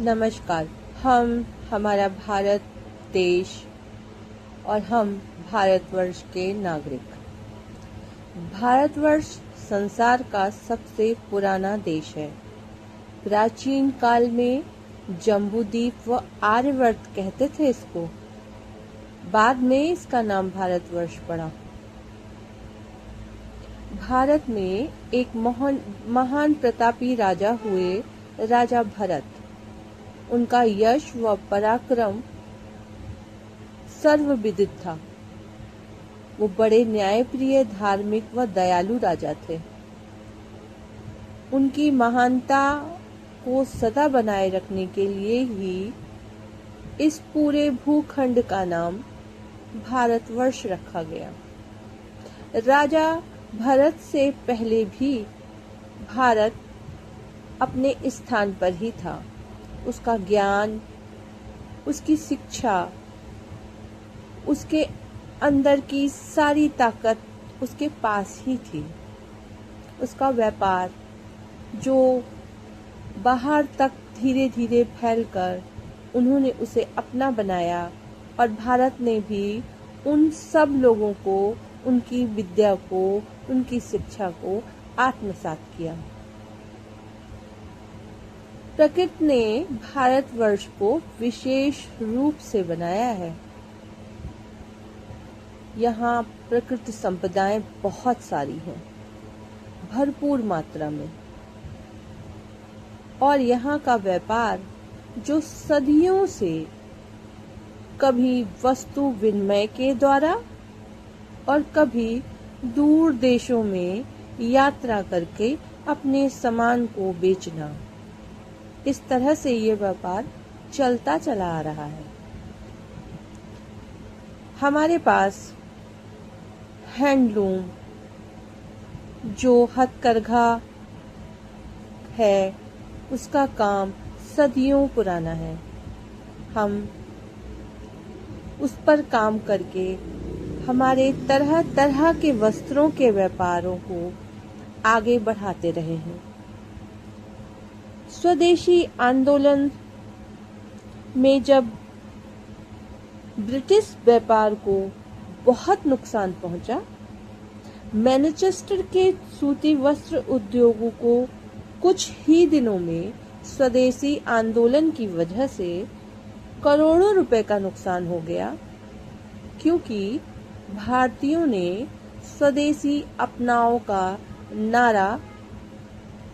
नमस्कार। हमारा भारत देश और हम भारतवर्ष के नागरिक। भारतवर्ष संसार का सबसे पुराना देश है। प्राचीन काल में जम्बूद्वीप व आर्यवर्त कहते थे इसको। बाद में इसका नाम भारतवर्ष पड़ा। भारत में एक महान प्रतापी राजा हुए, राजा भरत। उनका यश व पराक्रम सर्वविदित था। वो बड़े न्यायप्रिय, धार्मिक व दयालु राजा थे। उनकी महानता को सदा बनाए रखने के लिए ही इस पूरे भूखंड का नाम भारतवर्ष रखा गया। राजा भरत से पहले भी भारत अपने स्थान पर ही था। उसका ज्ञान, उसकी शिक्षा, उसके अंदर की सारी ताकत उसके पास ही थी। उसका व्यापार जो बाहर तक धीरे धीरे फैलकर उन्होंने उसे अपना बनाया, और भारत ने भी उन सब लोगों को, उनकी विद्या को, उनकी शिक्षा को आत्मसात किया। प्रकृति ने भारतवर्ष को विशेष रूप से बनाया है। यहाँ प्रकृति संपदाएं बहुत सारी हैं, भरपूर मात्रा में। और यहाँ का व्यापार जो सदियों से कभी वस्तु विनिमय के द्वारा और कभी दूर देशों में यात्रा करके अपने सामान को बेचना, इस तरह से ये व्यापार चलता चला आ रहा है। हमारे पास हैंडलूम जो हथकरघा है, उसका काम सदियों पुराना है। हम उस पर काम करके हमारे तरह तरह के वस्त्रों के व्यापारों को आगे बढ़ाते रहे हैं। स्वदेशी आंदोलन में जब ब्रिटिश व्यापार को बहुत नुकसान पहुंचा, मैनचेस्टर के सूती वस्त्र उद्योगों को कुछ ही दिनों में स्वदेशी आंदोलन की वजह से करोड़ों रुपए का नुकसान हो गया, क्योंकि भारतीयों ने स्वदेशी अपनाओ का नारा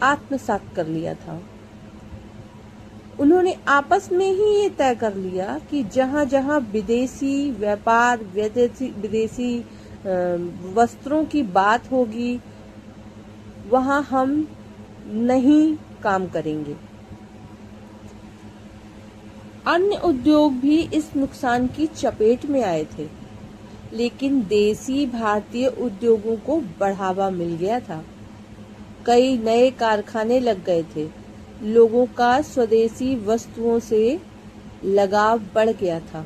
आत्मसात कर लिया था। उन्होंने आपस में ही ये तय कर लिया कि जहां जहां विदेशी व्यापार, विदेशी वस्त्रों की बात होगी, वहां हम नहीं काम करेंगे। अन्य उद्योग भी इस नुकसान की चपेट में आए थे, लेकिन देसी भारतीय उद्योगों को बढ़ावा मिल गया था। कई नए कारखाने लग गए थे। लोगों का स्वदेशी वस्तुओं से लगाव बढ़ गया था।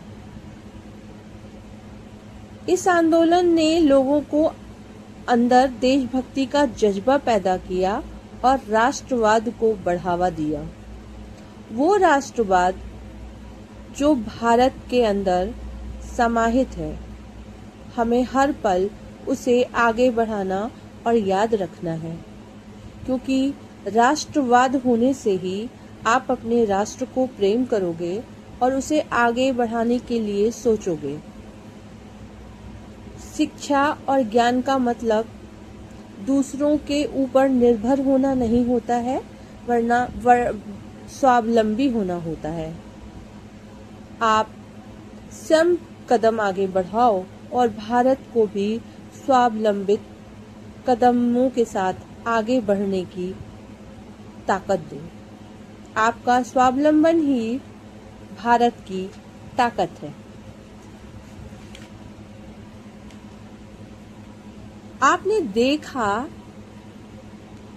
इस आंदोलन ने लोगों को अंदर देशभक्ति का जज्बा पैदा किया और राष्ट्रवाद को बढ़ावा दिया। वो राष्ट्रवाद जो भारत के अंदर समाहित है, हमें हर पल उसे आगे बढ़ाना और याद रखना है, क्योंकि राष्ट्रवाद होने से ही आप अपने राष्ट्र को प्रेम करोगे और उसे आगे बढ़ाने के लिए सोचोगे। शिक्षा और ज्ञान का मतलब दूसरों के ऊपर निर्भर होना नहीं होता है, वरना स्वावलंबी होना होता है। आप स्वयं कदम आगे बढ़ाओ और भारत को भी स्वावलंबित कदमों के साथ आगे बढ़ने की ताकत दो। आपका स्वावलंबन ही भारत की ताकत है। आपने देखा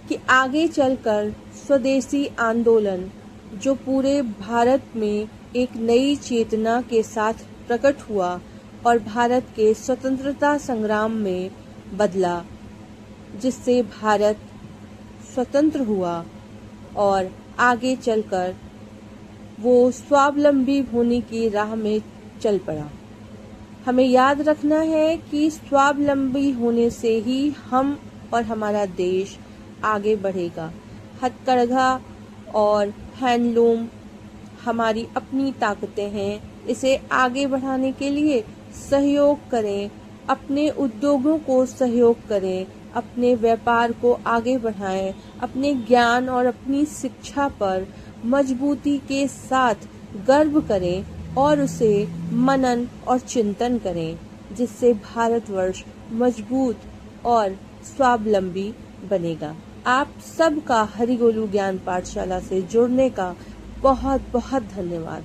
कि आगे चलकर स्वदेशी आंदोलन जो पूरे भारत में एक नई चेतना के साथ प्रकट हुआ और भारत के स्वतंत्रता संग्राम में बदला, जिससे भारत स्वतंत्र हुआ और आगे चलकर वो स्वावलंबी होने की राह में चल पड़ा। हमें याद रखना है कि स्वावलंबी होने से ही हम और हमारा देश आगे बढ़ेगा। हथकरघा और हैंडलूम हमारी अपनी ताकतें हैं। इसे आगे बढ़ाने के लिए सहयोग करें, अपने उद्योगों को सहयोग करें, अपने व्यापार को आगे बढ़ाएं, अपने ज्ञान और अपनी शिक्षा पर मजबूती के साथ गर्व करें और उसे मनन और चिंतन करें, जिससे भारतवर्ष मजबूत और स्वावलंबी बनेगा। आप सबका हरिगोलू ज्ञान पाठशाला से जुड़ने का बहुत बहुत धन्यवाद।